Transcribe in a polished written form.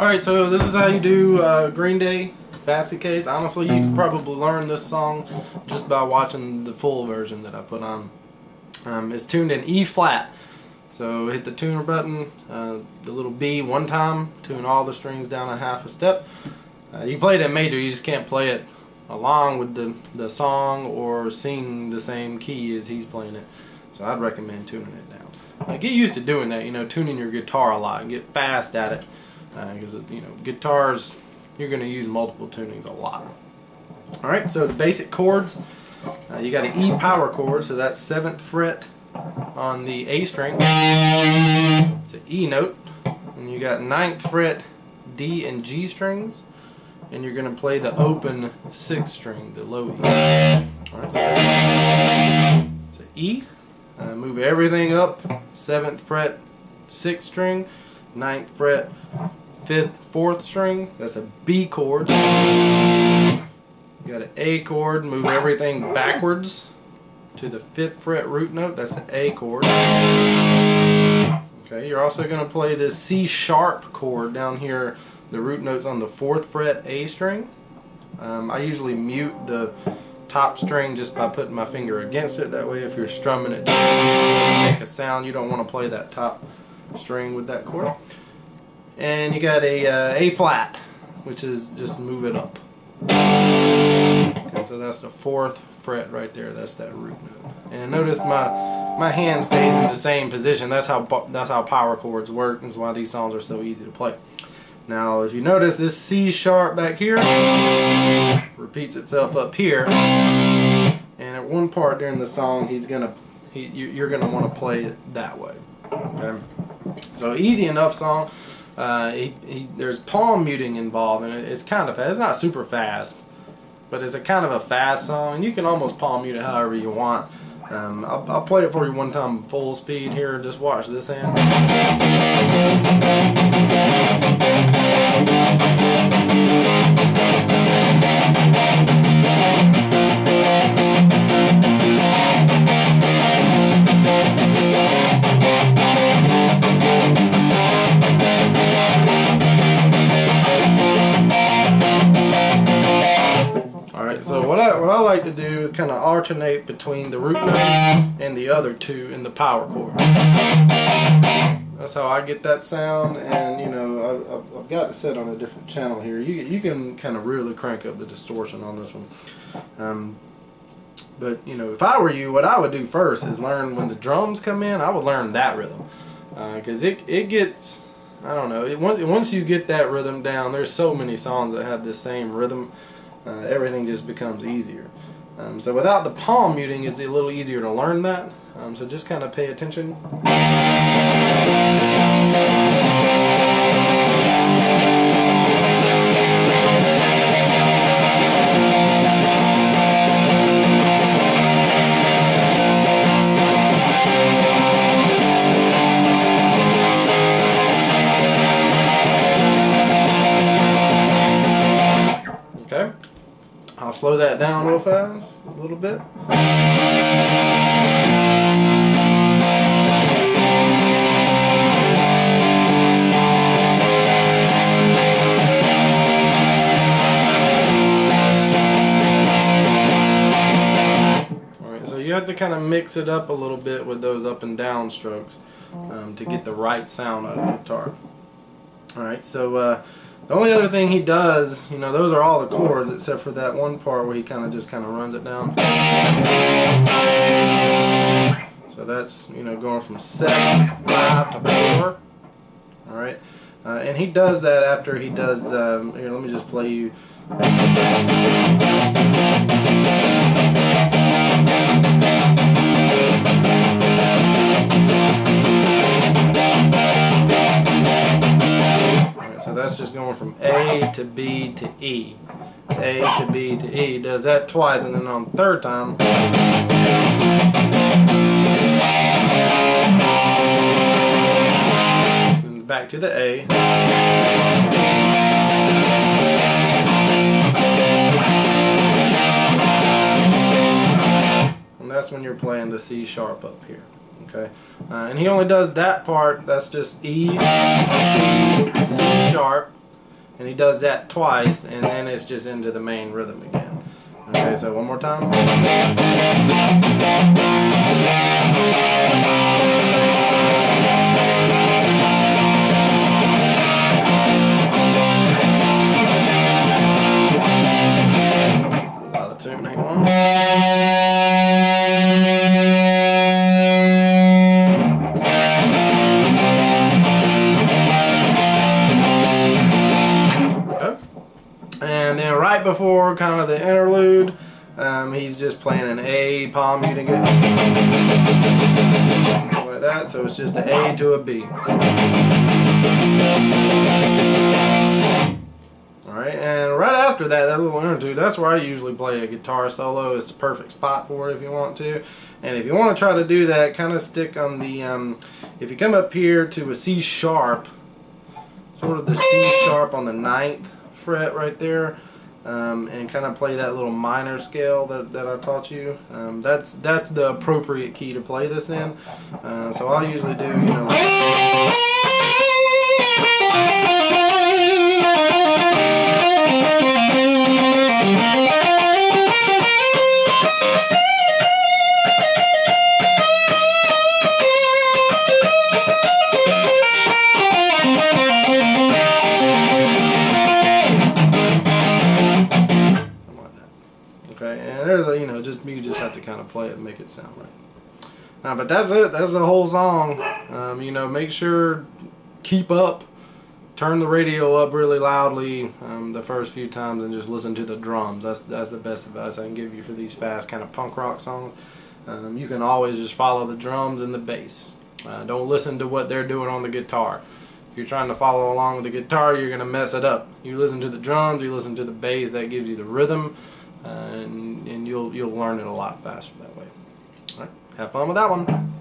Alright, so this is how you do Green Day Basket Case. Honestly, you can probably learn this song just by watching the full version that I put on. It's tuned in E flat. So hit the tuner button, the little B one time, tune all the strings down a half a step. You play it in major, you just can't play it along with the song or sing the same key as he's playing it. So I'd recommend tuning it down. Get used to doing that, tuning your guitar a lot and get fast at it. Because guitars, you're going to use multiple tunings a lot. Alright, so the basic chords, you got an E power chord, so that's 7th fret on the A string. It's an E note. And you got 9th fret D and G strings, and you're going to play the open 6th string, the low E. Alright, so it's an E. Move everything up, 7th fret 6th string, 9th fret 5th, 4th string, that's a B chord. You got an A chord, move everything backwards to the 5th fret root note, that's an A chord. Okay, you're also going to play this C sharp chord down here, the root note's on the 4th fret A string. I usually mute the top string just by putting my finger against it, that way if you're strumming it doesn't make a sound, you don't want to play that top string with that chord. And you got a flat, which is just move it up. Okay, so that's the 4th fret right there. That's that root note. And notice my hand stays in the same position. That's how power chords work. That's why these songs are so easy to play. Now, if you notice, this C sharp back here repeats itself up here. And at one part during the song, you're gonna want to play it that way. Okay. So easy enough song. There's palm muting involved, and it's kind of fast. It's not super fast, but it's a kind of a fast song, and you can almost palm mute it however you want. I'll play it for you one time full speed here. Just watch this hand. So what I like to do is kind of alternate between the root note and the other two in the power chord. That's how I get that sound, and I've got it set on a different channel here. You can kind of really crank up the distortion on this one. But if I were you, what I would do first is learn when the drums come in. I would learn that rhythm, because it gets, I don't know, once you get that rhythm down, there's so many songs that have this same rhythm. Everything just becomes easier. So without the palm muting, it's a little easier to learn that. So just kind of pay attention. Okay. I'll slow that down real fast, a little bit. Alright, so you have to kind of mix it up a little bit with those up and down strokes to get the right sound out of the guitar. Alright, so the only other thing he does, those are all the chords except for that one part where he just runs it down. So that's, going from 7 to 5 to 4. Alright. And he does that after he does, here, let me just play you. So that's just going from A to B to E. A to B to E. Does that twice, and then on the third time, and back to the A. And that's when you're playing the C sharp up here. Okay, and he only does that part. That's just E, D, C sharp, and he does that twice, and then it's just into the main rhythm again. Okay, so one more time. Out of tune, hang on. And then right before kind of the interlude, he's just playing an A palm muting it like that, so it's just an A to a B. Alright, and right after that, that little interlude, that's where I usually play a guitar solo. It's the perfect spot for it if you want to. And if you want to try to do that, kind of stick on the, if you come up here to a C sharp, sort of the C sharp on the 9th fret right there, and kind of play that little minor scale that I taught you. That's the appropriate key to play this in. So I'll usually do, you know, okay, and there's a, you know, you just have to kind of play it and make it sound right. But that's it. That's the whole song. You know, make sure, keep up, turn the radio up really loudly the first few times, and just listen to the drums. That's the best advice I can give you for these fast kind of punk rock songs. You can always just follow the drums and the bass. Don't listen to what they're doing on the guitar. If you're trying to follow along with the guitar, you're gonna mess it up. You listen to the drums, you listen to the bass. That gives you the rhythm. And you'll learn it a lot faster that way. All right, have fun with that one.